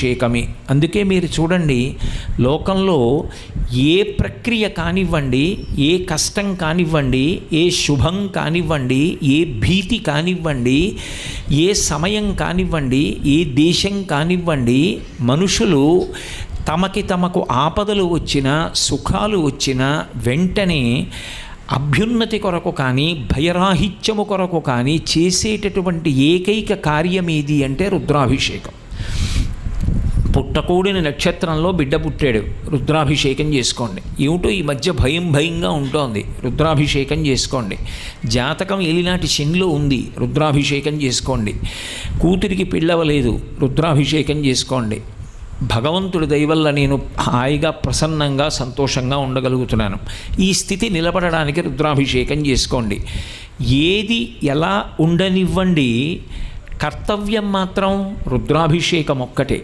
రుద్రాభిషేకమే. అందుకే మీరు చూడండి, లోకంలో ఏ ప్రక్రియ కానివ్వండి, ఏ కష్టం కానివ్వండి, ఏ శుభం కానివ్వండి, ఏ భీతి కానివ్వండి, ఏ సమయం కానివ్వండి, ఏ దేశం కానివ్వండి, మనుషులు తమకు ఆపదలు వచ్చినా సుఖాలు వచ్చినా వెంటనే అభ్యున్నతి కొరకు కానీ భయరాహిత్యము కొరకు కానీ చేసేటటువంటి ఏకైక కార్యం ఏది అంటే రుద్రాభిషేకం. పుట్టకూడిన నక్షత్రంలో బిడ్డ పుట్టాడు, రుద్రాభిషేకం చేసుకోండి. ఏమిటో ఈ మధ్య భయంగా ఉంటోంది, రుద్రాభిషేకం చేసుకోండి. జాతకం ఏలినాటి శనిలో ఉంది, రుద్రాభిషేకం చేసుకోండి. కూతురికి పిల్లవలేదు, రుద్రాభిషేకం చేసుకోండి. భగవంతుడి దయ వల్ల నేను హాయిగా ప్రసన్నంగా సంతోషంగా ఉండగలుగుతున్నాను. ఈ స్థితి నిలబడడానికి రుద్రాభిషేకం చేసుకోండి. ఏది ఎలా ఉండనివ్వండి, కర్తవ్యం మాత్రం రుద్రాభిషేకం ఒక్కటే.